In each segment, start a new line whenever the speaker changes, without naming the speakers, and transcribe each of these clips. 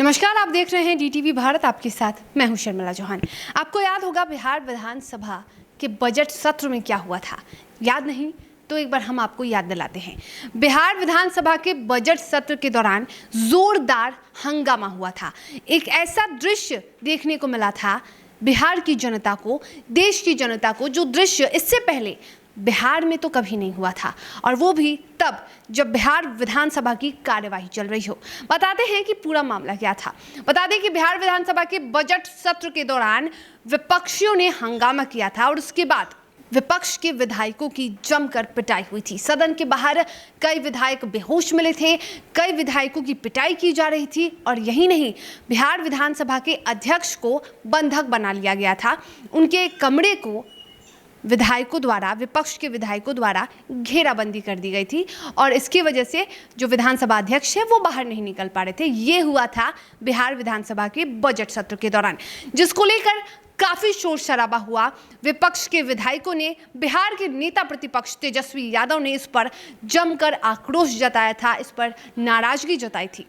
नमस्कार, आप देख रहे हैं डीटीवी भारत। आपके साथ मैं हूं शर्मिला चौहान। आपको याद होगा बिहार विधानसभा के बजट सत्र में क्या हुआ था। याद नहीं तो एक बार हम आपको याद दिलाते हैं। बिहार विधानसभा के बजट सत्र के दौरान जोरदार हंगामा हुआ था। एक ऐसा दृश्य देखने को मिला था बिहार की जनता को, देश की जनता को, जो दृश्य इससे पहले बिहार में तो कभी नहीं हुआ था, और वो भी तब जब बिहार विधानसभा की कार्यवाही चल रही हो। बताते हैं कि पूरा मामला क्या था। बता दें कि बिहार विधानसभा के बजट सत्र के दौरान विपक्षियों ने हंगामा किया था और उसके बाद विपक्ष के विधायकों की जमकर पिटाई हुई थी। सदन के बाहर कई विधायक बेहोश मिले थे, कई विधायकों की पिटाई की जा रही थी, और यही नहीं, बिहार विधानसभा के अध्यक्ष को बंधक बना लिया गया था। उनके कमरे को विधायकों द्वारा, विपक्ष के विधायकों द्वारा घेराबंदी कर दी गई थी, और इसकी वजह से जो विधानसभा अध्यक्ष है वो बाहर नहीं निकल पा रहे थे। ये हुआ था बिहार विधानसभा के बजट सत्र के दौरान, जिसको लेकर काफी शोर शराबा हुआ। विपक्ष के विधायकों ने, बिहार के नेता प्रतिपक्ष तेजस्वी यादव ने इस पर जमकर आक्रोश जताया था, इस पर नाराजगी जताई थी।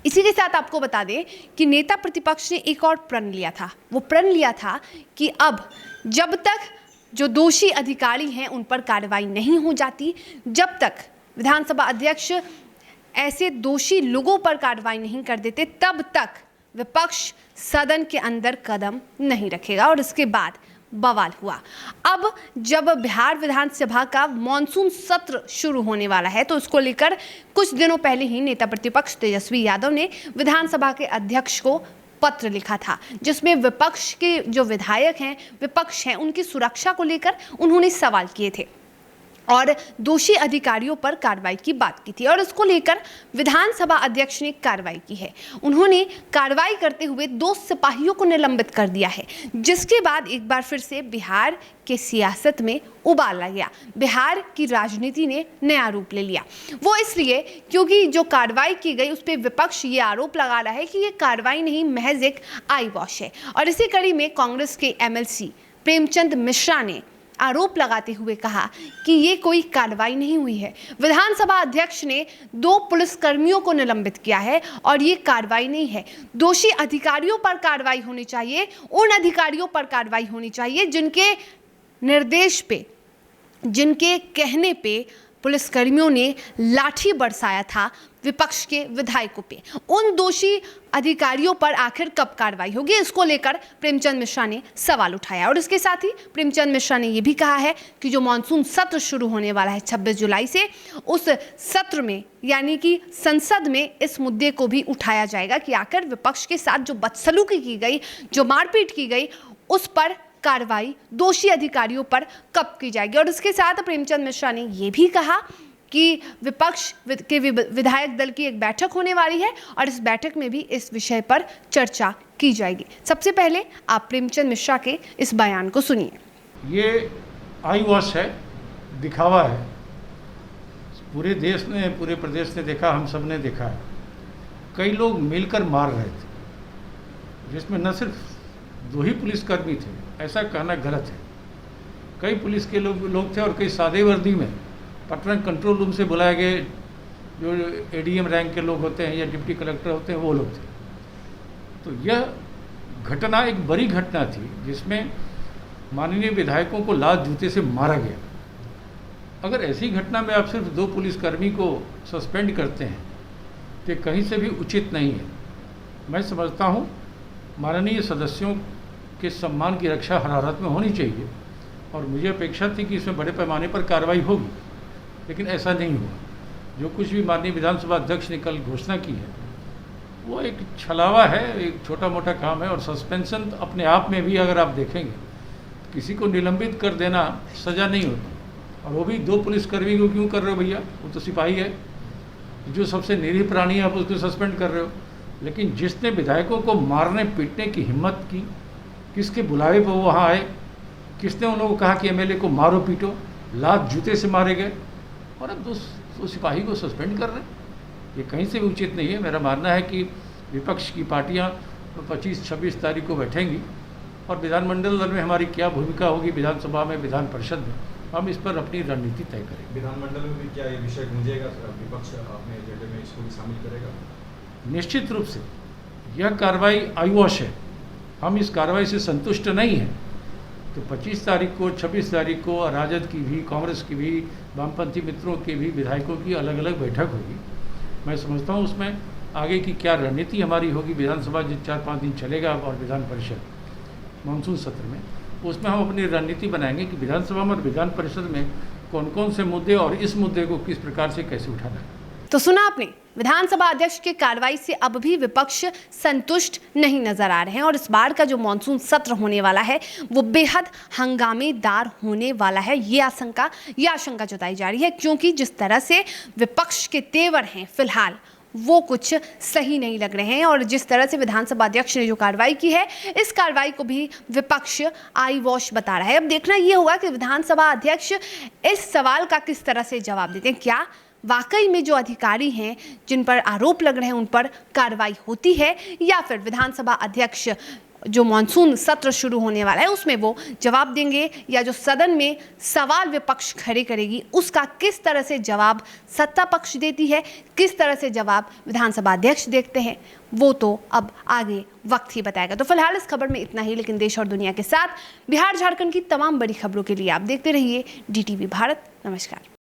इसी के साथ आपको बता दें कि नेता प्रतिपक्ष ने एक और प्रण लिया था। वो प्रण लिया था कि अब जब तक जो दोषी अधिकारी हैं उन पर कार्रवाई नहीं हो जाती, जब तक विधानसभा अध्यक्ष ऐसे दोषी लोगों पर कार्रवाई नहीं कर देते, तब तक विपक्ष सदन के अंदर कदम नहीं रखेगा। और इसके बाद बवाल हुआ। अब जब बिहार विधानसभा का मॉनसून सत्र शुरू होने वाला है, तो इसको लेकर कुछ दिनों पहले ही नेता प्रतिपक्ष तेजस्वी यादव ने विधानसभा के अध्यक्ष को पत्र लिखा था, जिसमें विपक्ष के जो विधायक हैं, विपक्ष हैं, उनकी सुरक्षा को लेकर उन्होंने सवाल किए थे और दोषी अधिकारियों पर कार्रवाई की बात की थी, और इसको लेकर विधानसभा अध्यक्ष ने कार्रवाई की है। उन्होंने कार्रवाई करते हुए 2 सिपाहियों को निलंबित कर दिया है, जिसके बाद एक बार फिर से बिहार के सियासत में उबाल आ गया। बिहार की राजनीति ने नया रूप ले लिया। वो इसलिए क्योंकि जो कार्रवाई की गई उस पर विपक्ष ये आरोप लगा रहा है कि ये कार्रवाई नहीं, महज एक आई वॉश है। और इसी कड़ी में कांग्रेस के एमएलसी प्रेमचंद मिश्रा ने आरोप लगाते हुए कहा कि ये कोई कार्रवाई नहीं हुई है। विधानसभा अध्यक्ष ने 2 पुलिसकर्मियों को निलंबित किया है और ये कार्रवाई नहीं है। दोषी अधिकारियों पर कार्रवाई होनी चाहिए, उन अधिकारियों पर कार्रवाई होनी चाहिए जिनके निर्देश पे, जिनके कहने पे पुलिसकर्मियों ने लाठी बरसाया था विपक्ष के विधायकों पे। उन दोषी अधिकारियों पर आखिर कब कार्रवाई होगी, इसको लेकर प्रेमचंद मिश्रा ने सवाल उठाया। और इसके साथ ही प्रेमचंद मिश्रा ने यह भी कहा है कि जो मॉनसून सत्र शुरू होने वाला है 26 जुलाई से, उस सत्र में यानी कि संसद में इस मुद्दे को भी उठाया जाएगा कि आखिर विपक्ष के साथ जो बदसलूकी की गई, जो मारपीट की गई, उस पर कार्रवाई दोषी अधिकारियों पर कब की जाएगी। और इसके साथ प्रेमचंद मिश्रा ने यह भी कहा कि विपक्ष के विधायक दल की एक बैठक होने वाली है और इस बैठक में भी इस विषय पर चर्चा की जाएगी। सबसे पहले आप प्रेमचंद मिश्रा के इस बयान को सुनिए।
ये आई वॉश है, दिखावा है। पूरे देश ने, पूरे प्रदेश ने देखा, हम सब ने देखा है। कई लोग मिलकर मार रहे थे, जिसमें न सिर्फ 2 ही पुलिसकर्मी थे, ऐसा कहना गलत है। कई पुलिस के लोग थे और कई सादे वर्दी में पटना कंट्रोल रूम से बुलाए गए जो एडीएम रैंक के लोग होते हैं या डिप्टी कलेक्टर होते हैं, वो लोग थे। तो यह घटना एक बड़ी घटना थी, जिसमें माननीय विधायकों को लात जूते से मारा गया। अगर ऐसी घटना में आप सिर्फ 2 पुलिसकर्मी को सस्पेंड करते हैं तो कहीं से भी उचित नहीं है। मैं समझता हूँ माननीय सदस्यों के सम्मान की रक्षा हर हालत में होनी चाहिए, और मुझे अपेक्षा थी कि इसमें बड़े पैमाने पर कार्रवाई होगी, लेकिन ऐसा नहीं हुआ। जो कुछ भी माननीय विधानसभा अध्यक्ष ने कल घोषणा की है वो एक छलावा है, एक छोटा मोटा काम है। और सस्पेंशन अपने आप में भी अगर आप देखेंगे, किसी को निलंबित कर देना सज़ा नहीं होती, और वो भी 2 पुलिसकर्मी को क्यों कर रहे हो भैया, वो तो सिपाही है, जो सबसे निरीह प्राणी है, आप उसको सस्पेंड कर रहे हो। लेकिन जिसने विधायकों को मारने पीटने की हिम्मत की, किसके बुलावे पर वो वहाँ आए, किसने उन लोगों को कहा कि एमएलए को मारो पीटो, लात जूते से मारे गए, और अब 2 सिपाही को सस्पेंड कर रहे हैं, ये कहीं से भी उचित नहीं है। मेरा मानना है कि विपक्ष की पार्टियां 25-26 तारीख को बैठेंगी और विधानमंडल दल में हमारी क्या भूमिका होगी, विधानसभा में, विधान परिषद में, हम इस पर अपनी रणनीति तय करेंगे।
विधानमंडल में भी क्या ये विषय गूंजेगा, विपक्ष अपने एजेंडे में इसको भी शामिल करेगा?
निश्चित रूप से यह कार्रवाई आईवॉश है, हम इस कार्रवाई से संतुष्ट नहीं हैं। तो 25 तारीख को, 26 तारीख को राजद की भी, कांग्रेस की भी, वामपंथी मित्रों के भी विधायकों की अलग अलग बैठक होगी। मैं समझता हूँ उसमें आगे की क्या रणनीति हमारी होगी, विधानसभा जो 4-5 दिन चलेगा और विधान परिषद मानसून सत्र में, उसमें हम अपनी रणनीति बनाएंगे कि विधानसभा में और विधान परिषद में कौन कौन से मुद्दे और इस मुद्दे को किस प्रकार से कैसे उठाना है।
तो सुना आपने, विधानसभा अध्यक्ष की कार्रवाई से अब भी विपक्ष संतुष्ट नहीं नजर आ रहे हैं और इस बार का जो मॉनसून सत्र होने वाला है वो बेहद हंगामेदार होने वाला है। ये आशंका जताई जा रही है, क्योंकि जिस तरह से विपक्ष के तेवर हैं फिलहाल वो कुछ सही नहीं लग रहे हैं और जिस तरह से विधानसभा अध्यक्ष ने जो कार्रवाई की है, इस कार्रवाई को भी विपक्ष आई वॉश बता रहा है। अब देखना ये होगा कि विधानसभा अध्यक्ष इस सवाल का किस तरह से जवाब देते हैं। क्या वाकई में जो अधिकारी हैं जिन पर आरोप लग रहे हैं उन पर कार्रवाई होती है, या फिर विधानसभा अध्यक्ष जो मॉनसून सत्र शुरू होने वाला है उसमें वो जवाब देंगे, या जो सदन में सवाल विपक्ष खड़े करेगी उसका किस तरह से जवाब सत्ता पक्ष देती है, किस तरह से जवाब विधानसभा अध्यक्ष देखते हैं, वो तो अब आगे वक्त ही बताएगा। तो फिलहाल इस खबर में इतना ही, लेकिन देश और दुनिया के साथ बिहार झारखंड की तमाम बड़ी खबरों के लिए आप देखते रहिए DTV भारत। नमस्कार।